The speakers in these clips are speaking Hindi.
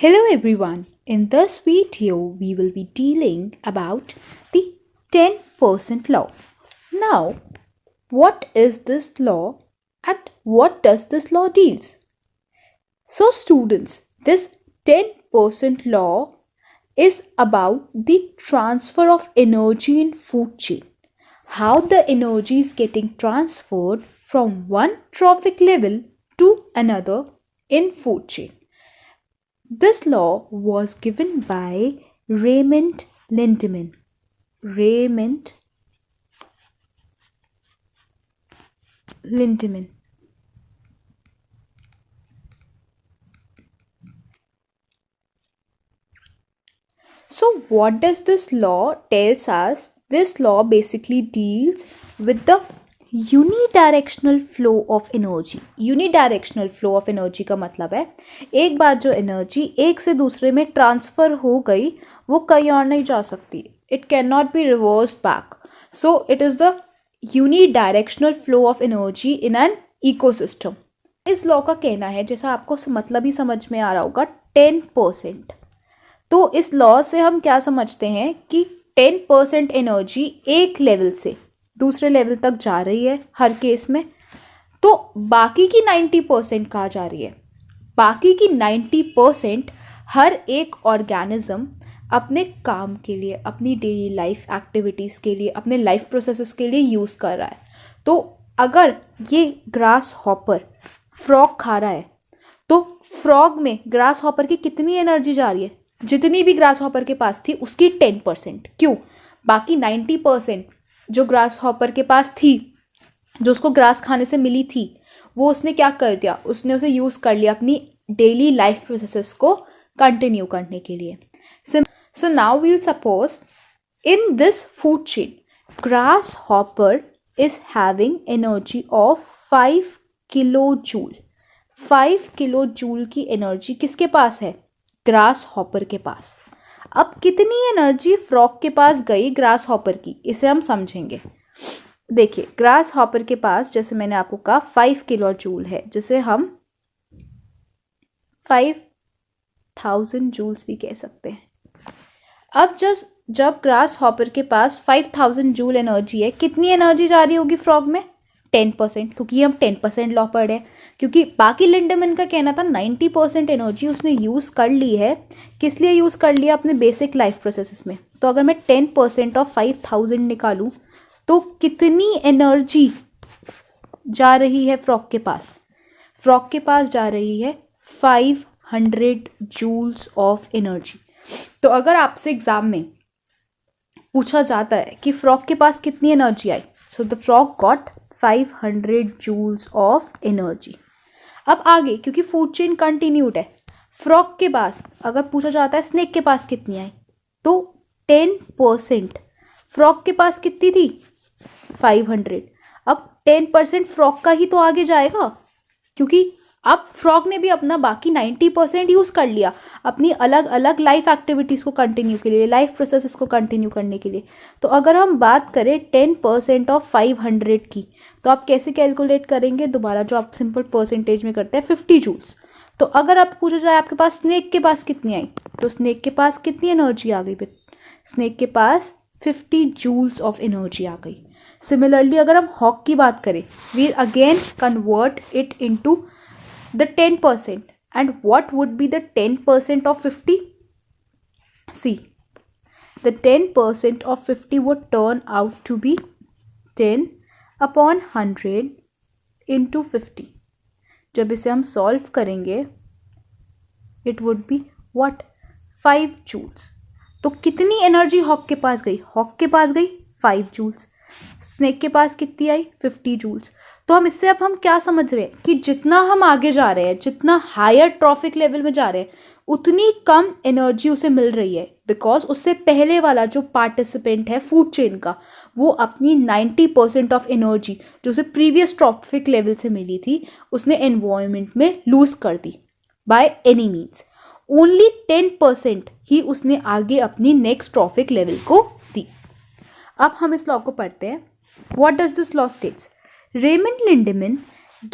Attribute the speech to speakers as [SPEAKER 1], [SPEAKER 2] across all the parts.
[SPEAKER 1] Hello everyone, in this video we will be dealing about the 10% law. Now, what is this law and what does this law deals? So students, this 10% law is about the transfer of energy in food chain. How the energy is getting transferred from one trophic level to another in food chain. This law was given by Raymond Lindemann. Raymond Lindemann. So what does this law tells us? This law basically deals with the unidirectional flow of energy. Unidirectional flow of energy का मतलब है एक बार जो एनर्जी एक से दूसरे में ट्रांसफर हो गई वो कहीं और नहीं जा सकती. It can not be reversed back. So it is the unidirectional flow of energy in an ecosystem. इस लॉ का कहना है, जैसा आपको मतलब ही समझ में आ रहा होगा, 10%. तो इस लॉ से हम क्या समझते हैं कि 10% एनर्जी एक लेवल से दूसरे लेवल तक जा रही है हर केस में, तो बाकी की 90% कहाँ जा रही है? बाकी की 90% हर एक ऑर्गेनिज्म अपने काम के लिए, अपनी डेली लाइफ एक्टिविटीज़ के लिए, अपने लाइफ प्रोसेसेस के लिए यूज़ कर रहा है. तो अगर ये ग्रास हॉपर फ्रॉग खा रहा है तो फ्रॉग में ग्रास हॉपर की कितनी एनर्जी जा रही है? जितनी भी ग्रास हॉपर के पास थी उसकी 10%. क्यों? बाकी 90% जो ग्रास हॉपर के पास थी, जो उसको ग्रास खाने से मिली थी, वो उसने क्या कर दिया? उसने उसे यूज़ कर लिया अपनी डेली लाइफ प्रोसेसेस को कंटिन्यू करने के लिए. So now we'll suppose in this food chain grasshopper is having energy of 5 kilo joule. 5 kilo joule की एनर्जी किसके पास है? ग्रास हॉपर के पास. अब कितनी एनर्जी फ्रॉग के पास गई ग्रास हॉपर की, इसे हम समझेंगे. देखिए, ग्रास हॉपर के पास, जैसे मैंने आपको कहा, 5 किलो जूल है, जिसे हम 5000 जूल्स भी कह सकते हैं. अब जब ग्रास हॉपर के पास 5000 जूल एनर्जी है, कितनी एनर्जी जा रही होगी फ्रॉग में? 10%. क्योंकि हम 10% लॉ पढ़ रहे हैं. क्योंकि बाकी लिंडमैन का कहना था 90% एनर्जी उसने यूज़ कर ली है. किस लिए यूज़ कर लिया? अपने बेसिक लाइफ प्रोसेसेस में. तो अगर मैं 10% ऑफ 5000 निकालूं तो कितनी एनर्जी जा रही है फ्रॉग के पास? फ्रॉग के पास जा रही है 500 जूल्स ऑफ एनर्जी. तो अगर आपसे एग्जाम में पूछा जाता है कि फ्रॉग के पास कितनी एनर्जी आई, so the frog got 500 joules of energy. अब आगे, क्योंकि फूड चेन कंटिन्यूड है, फ्रॉग के पास अगर पूछा जाता है स्नेक के पास कितनी आई, तो 10% फ्रॉग के पास कितनी थी? 500. अब 10% फ्रॉग का ही तो आगे जाएगा, क्योंकि अब फ्रॉग ने भी अपना बाकी 90% यूज़ कर लिया अपनी अलग अलग लाइफ एक्टिविटीज़ को कंटिन्यू के लिए, लाइफ प्रोसेसेस को कंटिन्यू करने के लिए. तो अगर हम बात करें 10% ऑफ 500 की, तो आप कैसे कैलकुलेट करेंगे? दोबारा जो आप सिंपल परसेंटेज में करते हैं, 50 जूल्स. तो अगर आप पूछा जाए आपके पास स्नेक के पास कितनी आई, तो स्नेक के पास कितनी एनर्जी आ गई? स्नेक के पास 50 जूल्स ऑफ एनर्जी आ गई. सिमिलरली अगर हम हॉक की बात करें, we again convert it into the 10%. And what would be the 10% of 50? See, the 10% of 50 would turn out to be 10 upon 100 into 50. जब इसे हम सॉल्व करेंगे, it would be what? 5 joules. तो कितनी एनर्जी हॉक के पास गई? हॉक के पास गई 5 जूल्स. स्नेक के पास कितनी आई? 50 जूल्स. तो हम इससे अब हम क्या समझ रहे हैं कि जितना हम आगे जा रहे हैं, जितना हायर ट्रॉफिक लेवल में जा रहे हैं, उतनी कम एनर्जी उसे मिल रही है. बिकॉज उससे पहले वाला जो पार्टिसिपेंट है फूड चेन का, वो अपनी 90% ऑफ एनर्जी जो उसे प्रीवियस ट्रॉफिक लेवल से मिली थी, उसने एनवायरमेंट में लूज कर दी बाय एनी मीन्स. ओनली 10% ही उसने आगे अपनी नेक्स्ट ट्रॉफिक लेवल को दी. अब हम इस लॉ को पढ़ते हैं. What does this law states? Raymond Lindemann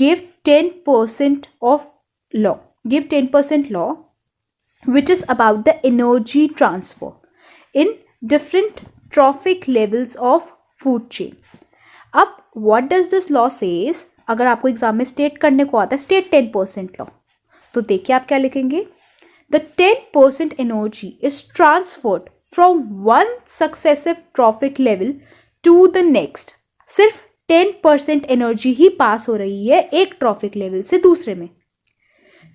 [SPEAKER 1] gave 10% law which is about the energy transfer in different trophic levels of food chain. अब what does this law says? अगर आपको एग्जाम में स्टेट करने को आता है स्टेट 10% लॉ, तो देखिए आप क्या लिखेंगे. The 10% energy is transferred from one successive trophic level to the next. सिर्फ 10% एनर्जी ही पास हो रही है एक ट्रॉफिक लेवल से दूसरे में.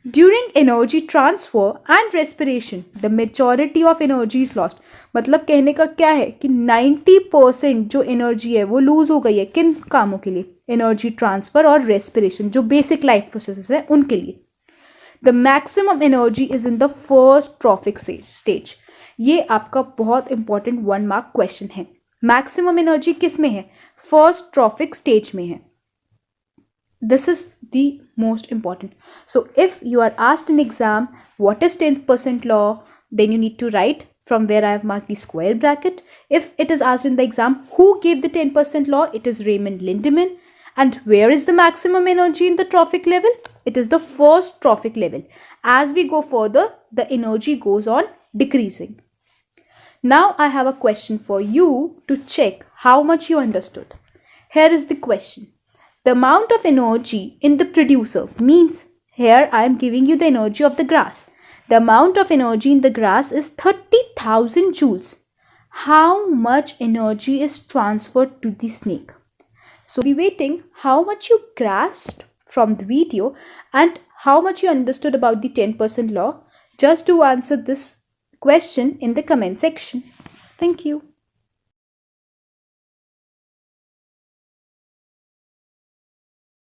[SPEAKER 1] During energy transfer and respiration the majority of energy is lost. मतलब कहने का क्या है कि 90% जो एनर्जी है वो लूज हो गई है. किन कामों के लिए? एनर्जी ट्रांसफर और रेस्पिरेशन, जो बेसिक लाइफ प्रोसेसेस हैं उनके लिए. The maximum energy is in the first trophic stage. ये आपका बहुत इंपॉर्टेंट 1 मार्क क्वेश्चन है. मैक्सिमम एनर्जी किस में है? फर्स्ट ट्रॉफिक स्टेज में है. This is the most important. So if you are asked in exam what is 10% law, then you need to write from where I have marked the square bracket. If it is asked in the exam who gave the 10% law, it is Raymond Lindemann. And where is the maximum energy in the trophic level? It is the first trophic level. As we go further, the energy goes on decreasing. Now I have a question for you to check how much you understood. Here is the question. The amount of energy in the producer means here I am giving you the energy of the grass. The amount of energy in the grass is 30,000 joules. How much energy is transferred to the snake? So be waiting how much you grasped from the video and how much you understood about the 10% law. Just to answer this question in the comment section. Thank you.